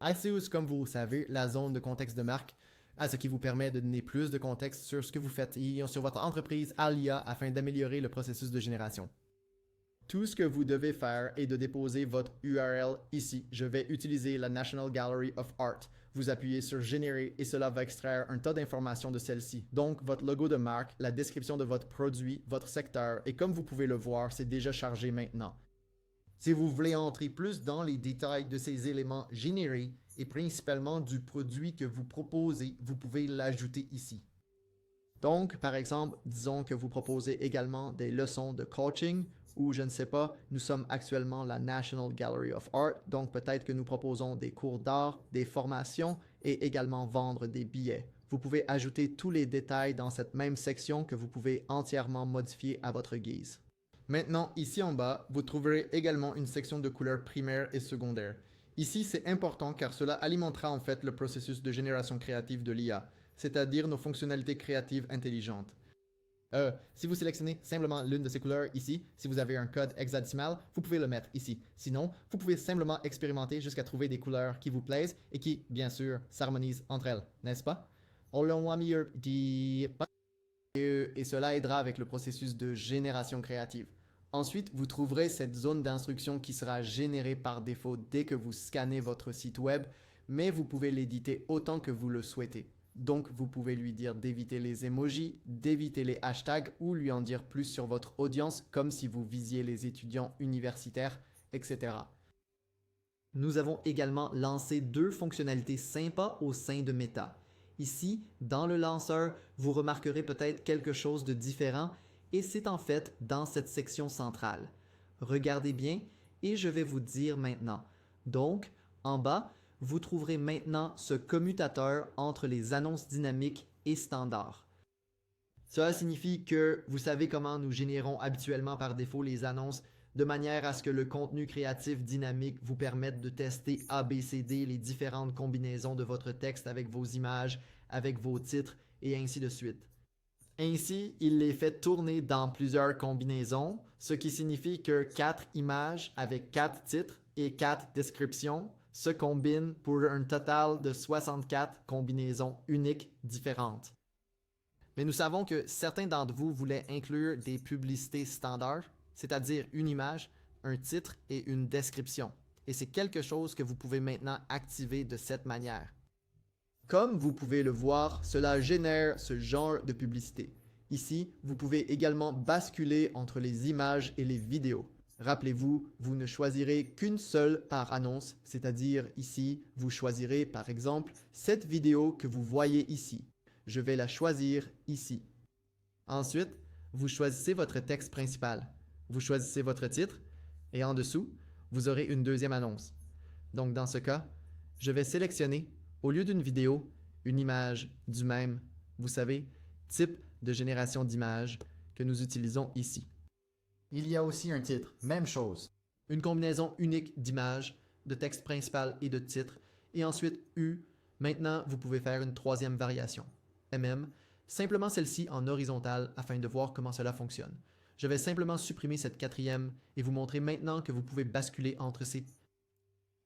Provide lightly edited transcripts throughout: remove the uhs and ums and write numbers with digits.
ICO, comme vous le savez, la zone de contexte de marque, ce qui vous permet de donner plus de contexte sur ce que vous faites et sur votre entreprise à l'IA afin d'améliorer le processus de génération. Tout ce que vous devez faire est de déposer votre URL ici. Je vais utiliser la National Gallery of Art. Vous appuyez sur Générer et cela va extraire un tas d'informations de celle-ci. Donc, votre logo de marque, la description de votre produit, votre secteur, et comme vous pouvez le voir, c'est déjà chargé maintenant. Si vous voulez entrer plus dans les détails de ces éléments générés et principalement du produit que vous proposez, vous pouvez l'ajouter ici. Donc, par exemple, disons que vous proposez également des leçons de coaching ou je ne sais pas, nous sommes actuellement la National Gallery of Art, donc peut-être que nous proposons des cours d'art, des formations et également vendre des billets. Vous pouvez ajouter tous les détails dans cette même section que vous pouvez entièrement modifier à votre guise. Maintenant, ici en bas, vous trouverez également une section de couleurs primaires et secondaires. Ici, c'est important car cela alimentera en fait le processus de génération créative de l'IA, c'est-à-dire nos fonctionnalités créatives intelligentes. Si vous sélectionnez simplement l'une de ces couleurs ici, si vous avez un code hexadécimal, vous pouvez le mettre ici. Sinon, vous pouvez simplement expérimenter jusqu'à trouver des couleurs qui vous plaisent et qui, bien sûr, s'harmonisent entre elles, n'est-ce pas? Et cela aidera avec le processus de génération créative. Ensuite, vous trouverez cette zone d'instruction qui sera générée par défaut dès que vous scannez votre site web, mais vous pouvez l'éditer autant que vous le souhaitez. Donc, vous pouvez lui dire d'éviter les emojis, d'éviter les hashtags ou lui en dire plus sur votre audience comme si vous visiez les étudiants universitaires, etc. Nous avons également lancé deux fonctionnalités sympas au sein de Meta. Ici, dans le lanceur, vous remarquerez peut-être quelque chose de différent et c'est en fait dans cette section centrale. Regardez bien et je vais vous dire maintenant. Donc, en bas, vous trouverez maintenant ce commutateur entre les annonces dynamiques et standards. Cela signifie que vous savez comment nous générons habituellement par défaut les annonces de manière à ce que le contenu créatif dynamique vous permette de tester ABCD les différentes combinaisons de votre texte avec vos images, avec vos titres et ainsi de suite. Ainsi, il les fait tourner dans plusieurs combinaisons, ce qui signifie que 4 images avec 4 titres et 4 descriptions se combinent pour un total de 64 combinaisons uniques différentes. Mais nous savons que certains d'entre vous voulaient inclure des publicités standards, c'est-à-dire une image, un titre et une description. Et c'est quelque chose que vous pouvez maintenant activer de cette manière. Comme vous pouvez le voir, cela génère ce genre de publicité. Ici, vous pouvez également basculer entre les images et les vidéos. Rappelez-vous, vous ne choisirez qu'une seule par annonce, c'est-à-dire ici, vous choisirez par exemple cette vidéo que vous voyez ici. Je vais la choisir ici. Ensuite, vous choisissez votre texte principal. Vous choisissez votre titre et en dessous, vous aurez une deuxième annonce. Donc dans ce cas, je vais sélectionner, au lieu d'une vidéo, une image du même, vous savez, type de génération d'images que nous utilisons ici. Il y a aussi un titre, même chose. Une combinaison unique d'images, de texte principal et de titre, et ensuite U. Maintenant, vous pouvez faire une troisième variation, MM, simplement celle-ci en horizontale afin de voir comment cela fonctionne. Je vais simplement supprimer cette quatrième et vous montrer maintenant que vous pouvez basculer entre ces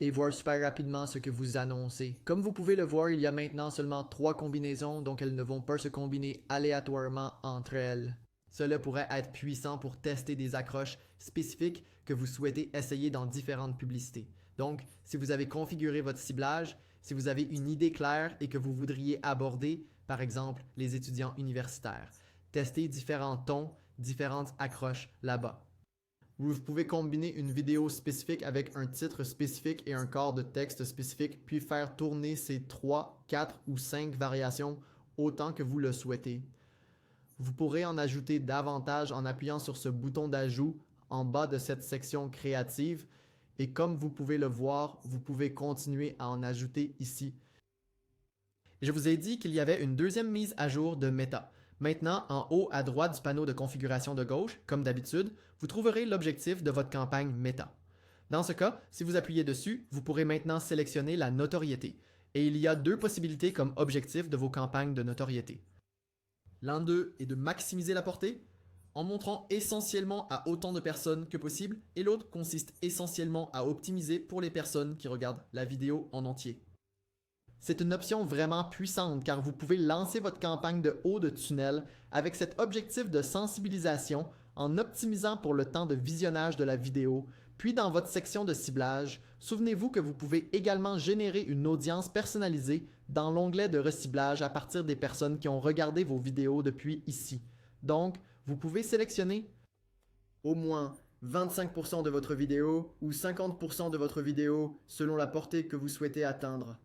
et voir super rapidement ce que vous annoncez. Comme vous pouvez le voir, il y a maintenant seulement 3 combinaisons, donc elles ne vont pas se combiner aléatoirement entre elles. Cela pourrait être puissant pour tester des accroches spécifiques que vous souhaitez essayer dans différentes publicités. Donc, si vous avez configuré votre ciblage, si vous avez une idée claire et que vous voudriez aborder, par exemple, les étudiants universitaires, testez différents tons, différentes accroches là-bas. Vous pouvez combiner une vidéo spécifique avec un titre spécifique et un corps de texte spécifique, puis faire tourner ces 3, 4 ou 5 variations autant que vous le souhaitez. Vous pourrez en ajouter davantage en appuyant sur ce bouton d'ajout en bas de cette section créative et comme vous pouvez le voir, vous pouvez continuer à en ajouter ici. Je vous ai dit qu'il y avait une deuxième mise à jour de Meta. Maintenant, en haut à droite du panneau de configuration de gauche, comme d'habitude, vous trouverez l'objectif de votre campagne Meta. Dans ce cas, si vous appuyez dessus, vous pourrez maintenant sélectionner la notoriété. Et il y a deux possibilités comme objectif de vos campagnes de notoriété. L'un d'eux est de maximiser la portée, en montrant essentiellement à autant de personnes que possible, et l'autre consiste essentiellement à optimiser pour les personnes qui regardent la vidéo en entier. C'est une option vraiment puissante car vous pouvez lancer votre campagne de haut de tunnel avec cet objectif de sensibilisation en optimisant pour le temps de visionnage de la vidéo, puis dans votre section de ciblage, souvenez-vous que vous pouvez également générer une audience personnalisée dans l'onglet de reciblage à partir des personnes qui ont regardé vos vidéos depuis ici. Donc, vous pouvez sélectionner au moins 25% de votre vidéo ou 50% de votre vidéo selon la portée que vous souhaitez atteindre.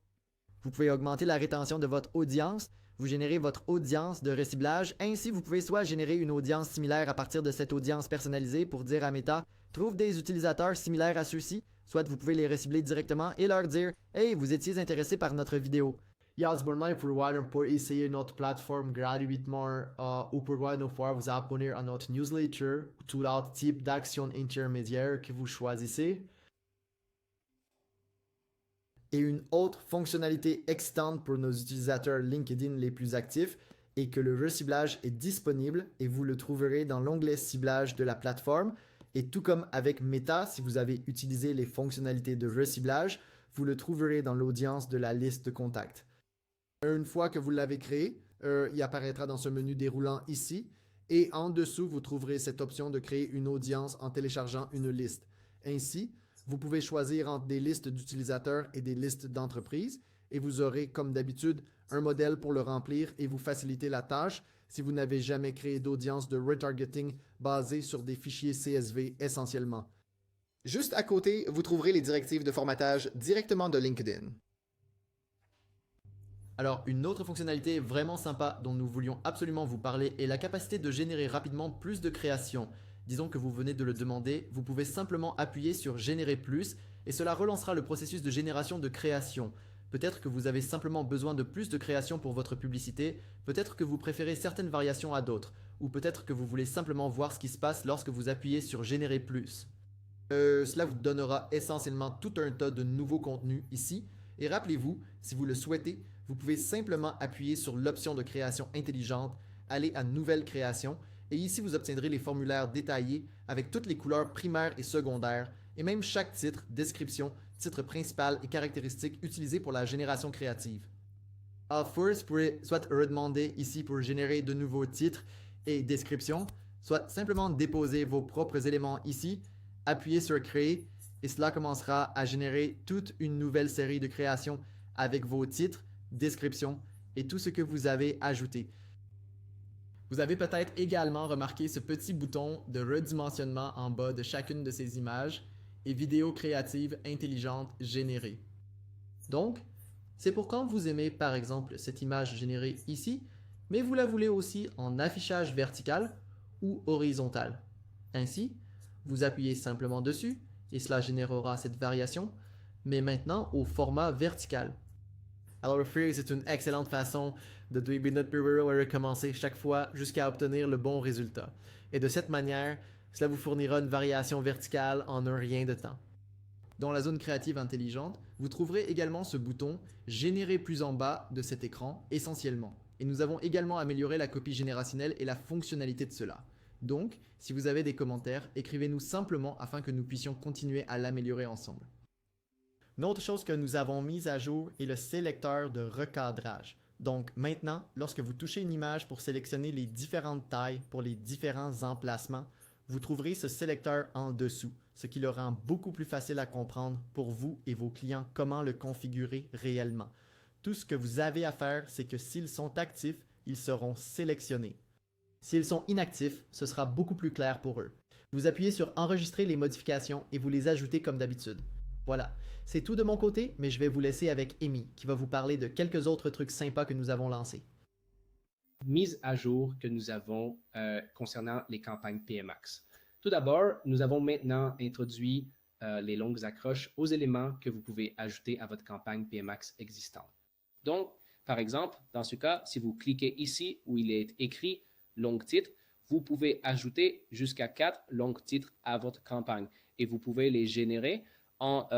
Vous pouvez augmenter la rétention de votre audience, vous générez votre audience de reciblage, ainsi vous pouvez soit générer une audience similaire à partir de cette audience personnalisée pour dire à Meta « Trouve des utilisateurs similaires à ceux-ci », soit vous pouvez les recibler directement et leur dire « Hey, vous étiez intéressé par notre vidéo ». Jasper provider pour essayer notre plateforme gratuitement ou pour pouvoir vous abonner à notre newsletter, tout autre type d'action intermédiaire que vous choisissez. Et une autre fonctionnalité excitante pour nos utilisateurs LinkedIn les plus actifs est que le reciblage est disponible et vous le trouverez dans l'onglet ciblage de la plateforme. Et tout comme avec Meta, si vous avez utilisé les fonctionnalités de reciblage, vous le trouverez dans l'audience de la liste de contacts. Une fois que vous l'avez créé, il apparaîtra dans ce menu déroulant ici. Et en dessous, vous trouverez cette option de créer une audience en téléchargeant une liste. Ainsi, vous pouvez choisir entre des listes d'utilisateurs et des listes d'entreprises et vous aurez, comme d'habitude, un modèle pour le remplir et vous faciliter la tâche si vous n'avez jamais créé d'audience de retargeting basée sur des fichiers CSV essentiellement. Juste à côté, vous trouverez les directives de formatage directement de LinkedIn. Alors, une autre fonctionnalité vraiment sympa dont nous voulions absolument vous parler est la capacité de générer rapidement plus de créations. Disons que vous venez de le demander, vous pouvez simplement appuyer sur Générer plus et cela relancera le processus de génération de création. Peut-être que vous avez simplement besoin de plus de créations pour votre publicité, peut-être que vous préférez certaines variations à d'autres, ou peut-être que vous voulez simplement voir ce qui se passe lorsque vous appuyez sur Générer plus. Cela vous donnera essentiellement tout un tas de nouveaux contenus ici, et rappelez-vous, si vous le souhaitez, vous pouvez simplement appuyer sur l'option de création intelligente, aller à Nouvelle création, et ici vous obtiendrez les formulaires détaillés avec toutes les couleurs primaires et secondaires, et même chaque titre, description, titre principal et caractéristiques utilisées pour la génération créative. First, vous pourrez soit redemander ici pour générer de nouveaux titres et descriptions, soit simplement déposer vos propres éléments ici, appuyer sur Créer, et cela commencera à générer toute une nouvelle série de créations avec vos titres, descriptions et tout ce que vous avez ajouté. Vous avez peut-être également remarqué ce petit bouton de redimensionnement en bas de chacune de ces images et vidéos créatives intelligentes générées. Donc, c'est pour quand vous aimez par exemple cette image générée ici, mais vous la voulez aussi en affichage vertical ou horizontal. Ainsi, vous appuyez simplement dessus et cela générera cette variation, mais maintenant au format vertical. Alors, Free, c'est une excellente façon de début notre bureau à recommencer chaque fois jusqu'à obtenir le bon résultat. Et de cette manière, cela vous fournira une variation verticale en un rien de temps. Dans la zone créative intelligente, vous trouverez également ce bouton « Générer plus en bas » de cet écran, essentiellement. Et nous avons également amélioré la copie générationnelle et la fonctionnalité de cela. Donc, si vous avez des commentaires, écrivez-nous simplement afin que nous puissions continuer à l'améliorer ensemble. Une autre chose que nous avons mise à jour est le sélecteur de recadrage. Donc maintenant, lorsque vous touchez une image pour sélectionner les différentes tailles pour les différents emplacements, vous trouverez ce sélecteur en dessous, ce qui le rend beaucoup plus facile à comprendre pour vous et vos clients comment le configurer réellement. Tout ce que vous avez à faire, c'est que s'ils sont actifs, ils seront sélectionnés. S'ils sont inactifs, ce sera beaucoup plus clair pour eux. Vous appuyez sur Enregistrer les modifications et vous les ajoutez comme d'habitude. Voilà, c'est tout de mon côté, mais je vais vous laisser avec Amy, qui va vous parler de quelques autres trucs sympas que nous avons lancés. Mise à jour que nous avons concernant les campagnes PMax. Tout d'abord, nous avons maintenant introduit les longues accroches aux éléments que vous pouvez ajouter à votre campagne PMax existante. Donc, par exemple, dans ce cas, si vous cliquez ici où il est écrit « long titre », vous pouvez ajouter jusqu'à 4 longs titres à votre campagne et vous pouvez les générer en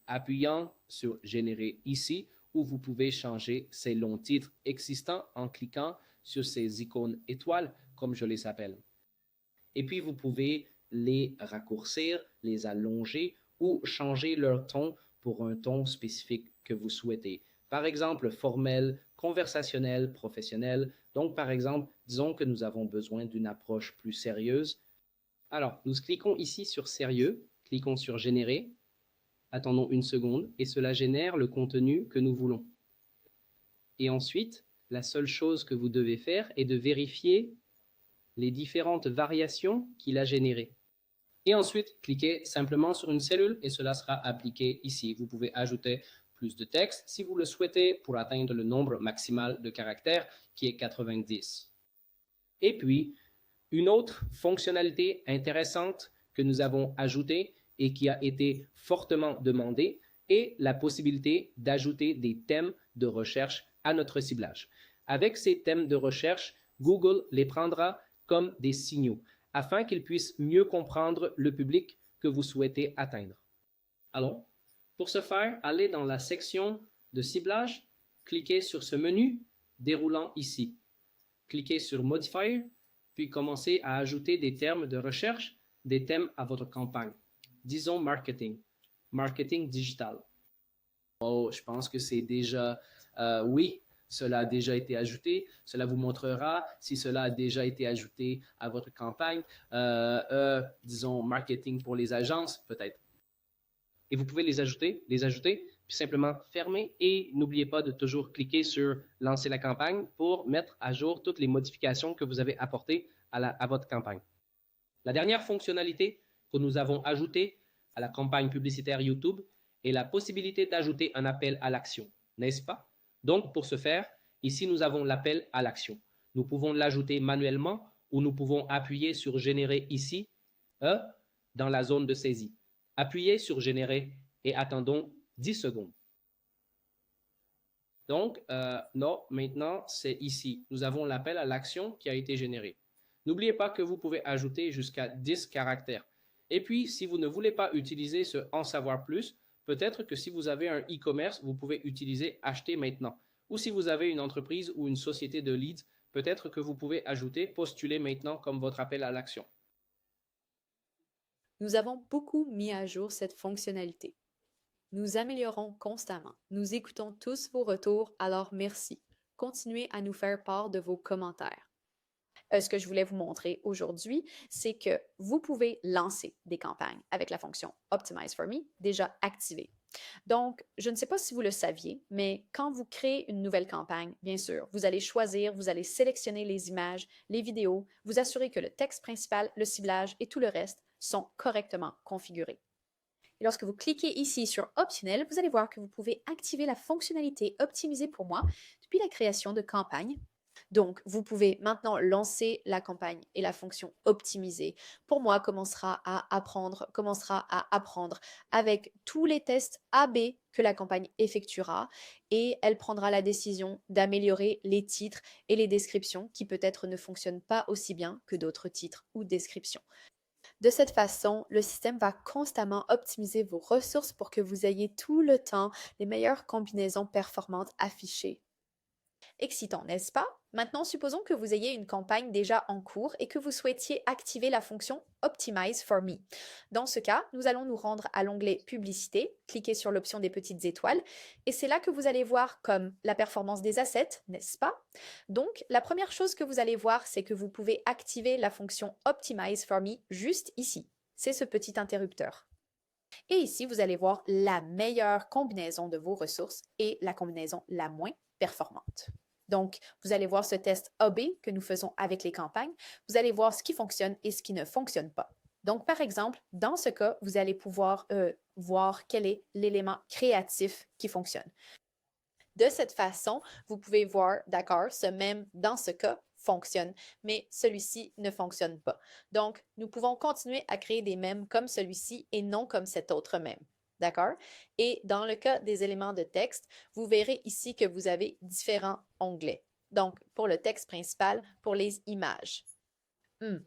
appuyant sur « Générer » ici, où vous pouvez changer ces longs titres existants en cliquant sur ces icônes étoiles, comme je les appelle. Et puis, vous pouvez les raccourcir, les allonger ou changer leur ton pour un ton spécifique que vous souhaitez. Par exemple, formel, conversationnel, professionnel. Donc, par exemple, disons que nous avons besoin d'une approche plus sérieuse. Alors, nous cliquons ici sur Sérieux, cliquons sur Générer, attendons une seconde et cela génère le contenu que nous voulons. Et ensuite, la seule chose que vous devez faire est de vérifier les différentes variations qu'il a générées. Et ensuite, cliquez simplement sur une cellule et cela sera appliqué ici. Vous pouvez ajouter plus de texte si vous le souhaitez pour atteindre le nombre maximal de caractères qui est 90. Et puis, une autre fonctionnalité intéressante que nous avons ajoutée et qui a été fortement demandée est la possibilité d'ajouter des thèmes de recherche à notre ciblage. Avec ces thèmes de recherche, Google les prendra comme des signaux afin qu'ils puissent mieux comprendre le public que vous souhaitez atteindre. Alors, pour ce faire, allez dans la section de ciblage, cliquez sur ce menu déroulant ici. Cliquez sur Modifier, puis commencez à ajouter des termes de recherche, des thèmes à votre campagne. Disons marketing, marketing digital. Oh, je pense que c'est déjà, oui, cela a déjà été ajouté. Cela vous montrera si cela a déjà été ajouté à votre campagne. Disons marketing pour les agences, peut-être. Et vous pouvez les ajouter, puis simplement fermer et n'oubliez pas de toujours cliquer sur lancer la campagne pour mettre à jour toutes les modifications que vous avez apportées à votre campagne. La dernière fonctionnalité que nous avons ajoutée à la campagne publicitaire YouTube est la possibilité d'ajouter un appel à l'action, n'est-ce pas? Donc, pour ce faire, ici, nous avons l'appel à l'action. Nous pouvons l'ajouter manuellement ou nous pouvons appuyer sur Générer ici, dans la zone de saisie. Appuyez sur Générer et attendons 10 secondes. Donc, non, maintenant, c'est ici. Nous avons l'appel à l'action qui a été généré. N'oubliez pas que vous pouvez ajouter jusqu'à 10 caractères. Et puis, si vous ne voulez pas utiliser ce « En savoir plus », peut-être que si vous avez un e-commerce, vous pouvez utiliser « Acheter maintenant ». Ou si vous avez une entreprise ou une société de leads, peut-être que vous pouvez ajouter « Postuler maintenant » comme votre appel à l'action. Nous avons beaucoup mis à jour cette fonctionnalité. Nous améliorons constamment. Nous écoutons tous vos retours, alors merci. Continuez à nous faire part de vos commentaires. Ce que je voulais vous montrer aujourd'hui, c'est que vous pouvez lancer des campagnes avec la fonction Optimize for Me déjà activée. Donc, je ne sais pas si vous le saviez, mais quand vous créez une nouvelle campagne, bien sûr, vous allez choisir, vous allez sélectionner les images, les vidéos, vous assurer que le texte principal, le ciblage et tout le reste sont correctement configurés. Et lorsque vous cliquez ici sur Optionnel, vous allez voir que vous pouvez activer la fonctionnalité Optimiser pour moi depuis la création de campagne. Donc, vous pouvez maintenant lancer la campagne et la fonction optimiser. Pour moi, commencera à apprendre avec tous les tests A/B que la campagne effectuera et elle prendra la décision d'améliorer les titres et les descriptions qui peut-être ne fonctionnent pas aussi bien que d'autres titres ou descriptions. De cette façon, le système va constamment optimiser vos ressources pour que vous ayez tout le temps les meilleures combinaisons performantes affichées. Excitant, n'est-ce pas? Maintenant, supposons que vous ayez une campagne déjà en cours et que vous souhaitiez activer la fonction Optimize for Me. Dans ce cas, nous allons nous rendre à l'onglet Publicité, cliquer sur l'option des petites étoiles et c'est là que vous allez voir comme la performance des assets, n'est-ce pas? Donc, la première chose que vous allez voir, c'est que vous pouvez activer la fonction Optimize for Me juste ici. C'est ce petit interrupteur. Et ici, vous allez voir la meilleure combinaison de vos ressources et la combinaison la moins performante. Donc, vous allez voir ce test A/B que nous faisons avec les campagnes. Vous allez voir ce qui fonctionne et ce qui ne fonctionne pas. Donc, par exemple, dans ce cas, vous allez pouvoir voir quel est l'élément créatif qui fonctionne. De cette façon, vous pouvez voir, d'accord, ce même dans ce cas fonctionne, mais celui-ci ne fonctionne pas. Donc, nous pouvons continuer à créer des mèmes comme celui-ci et non comme cet autre mème. D'accord? Et dans le cas des éléments de texte, vous verrez ici que vous avez différents onglets. Donc, pour le texte principal, pour les images.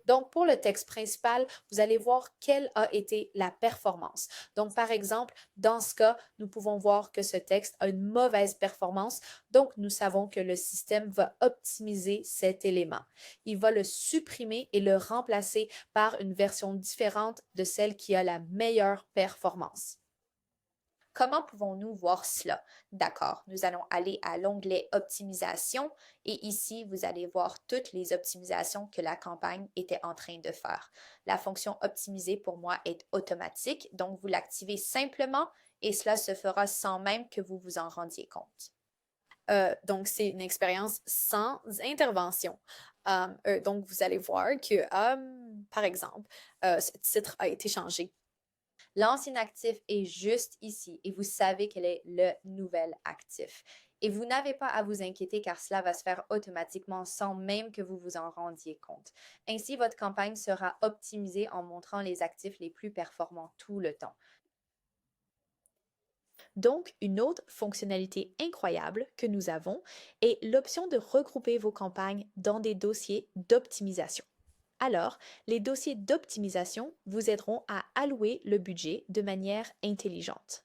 Donc, pour le texte principal, vous allez voir quelle a été la performance. Donc, par exemple, dans ce cas, nous pouvons voir que ce texte a une mauvaise performance. Donc, nous savons que le système va optimiser cet élément. Il va le supprimer et le remplacer par une version différente de celle qui a la meilleure performance. Comment pouvons-nous voir cela? D'accord, nous allons aller à l'onglet Optimisation et ici, vous allez voir toutes les optimisations que la campagne était en train de faire. La fonction optimiser pour moi est automatique, donc vous l'activez simplement et cela se fera sans même que vous vous en rendiez compte. Donc, c'est une expérience sans intervention. Donc, vous allez voir que, par exemple, ce titre a été changé. L'ancien actif est juste ici et vous savez quel est le nouvel actif. Et vous n'avez pas à vous inquiéter car cela va se faire automatiquement sans même que vous vous en rendiez compte. Ainsi, votre campagne sera optimisée en montrant les actifs les plus performants tout le temps. Donc, une autre fonctionnalité incroyable que nous avons est l'option de regrouper vos campagnes dans des dossiers d'optimisation. Alors, les dossiers d'optimisation vous aideront à allouer le budget de manière intelligente.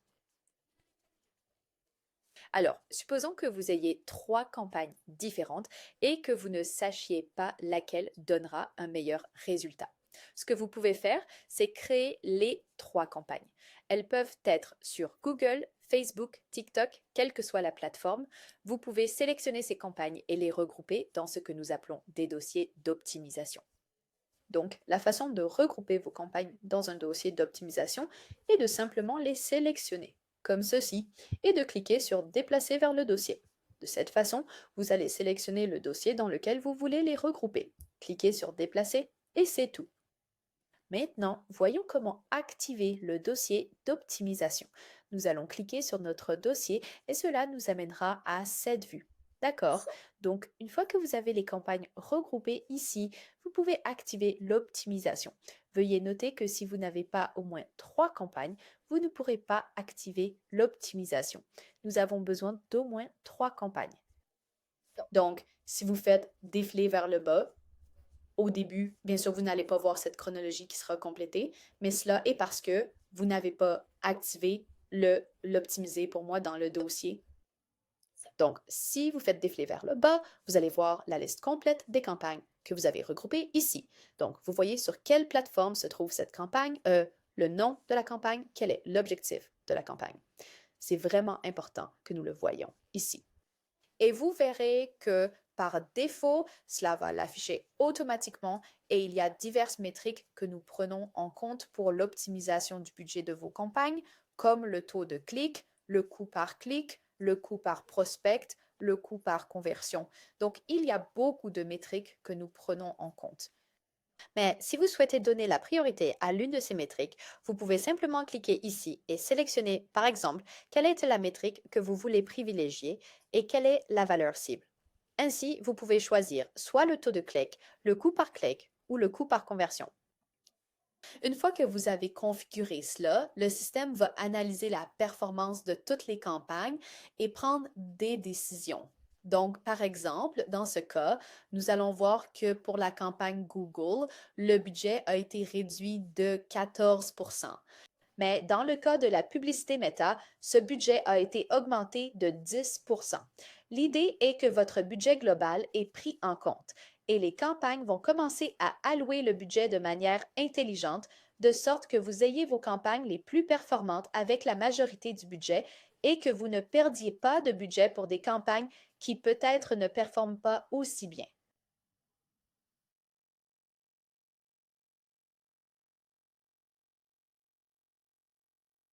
Alors, supposons que vous ayez 3 campagnes différentes et que vous ne sachiez pas laquelle donnera un meilleur résultat. Ce que vous pouvez faire, c'est créer les 3 campagnes. Elles peuvent être sur Google, Facebook, TikTok, quelle que soit la plateforme. Vous pouvez sélectionner ces campagnes et les regrouper dans ce que nous appelons des dossiers d'optimisation. Donc, la façon de regrouper vos campagnes dans un dossier d'optimisation est de simplement les sélectionner, comme ceci, et de cliquer sur « Déplacer vers le dossier ». De cette façon, vous allez sélectionner le dossier dans lequel vous voulez les regrouper. Cliquez sur « Déplacer » et c'est tout. Maintenant, voyons comment activer le dossier d'optimisation. Nous allons cliquer sur notre dossier et cela nous amènera à cette vue. D'accord. Donc, une fois que vous avez les campagnes regroupées ici, vous pouvez activer l'optimisation. Veuillez noter que si vous n'avez pas au moins 3 campagnes, vous ne pourrez pas activer l'optimisation. Nous avons besoin d'au moins 3 campagnes. Donc, si vous faites défiler vers le bas, au début, bien sûr, vous n'allez pas voir cette chronologie qui sera complétée, mais cela est parce que vous n'avez pas activé l'optimiser pour moi dans le dossier. Donc, si vous faites défiler vers le bas, vous allez voir la liste complète des campagnes que vous avez regroupées ici. Donc, vous voyez sur quelle plateforme se trouve cette campagne, le nom de la campagne, quel est l'objectif de la campagne. C'est vraiment important que nous le voyions ici. Et vous verrez que par défaut, cela va l'afficher automatiquement et il y a diverses métriques que nous prenons en compte pour l'optimisation du budget de vos campagnes, comme le taux de clic, le coût par clic, le coût par prospect, le coût par conversion. Donc, il y a beaucoup de métriques que nous prenons en compte. Mais si vous souhaitez donner la priorité à l'une de ces métriques, vous pouvez simplement cliquer ici et sélectionner, par exemple, quelle est la métrique que vous voulez privilégier et quelle est la valeur cible. Ainsi, vous pouvez choisir soit le taux de clic, le coût par clic ou le coût par conversion. Une fois que vous avez configuré cela, le système va analyser la performance de toutes les campagnes et prendre des décisions. Donc, par exemple, dans ce cas, nous allons voir que pour la campagne Google, le budget a été réduit de 14%. Mais dans le cas de la publicité Meta, ce budget a été augmenté de 10%. L'idée est que votre budget global est pris en compte et les campagnes vont commencer à allouer le budget de manière intelligente, de sorte que vous ayez vos campagnes les plus performantes avec la majorité du budget et que vous ne perdiez pas de budget pour des campagnes qui peut-être ne performent pas aussi bien.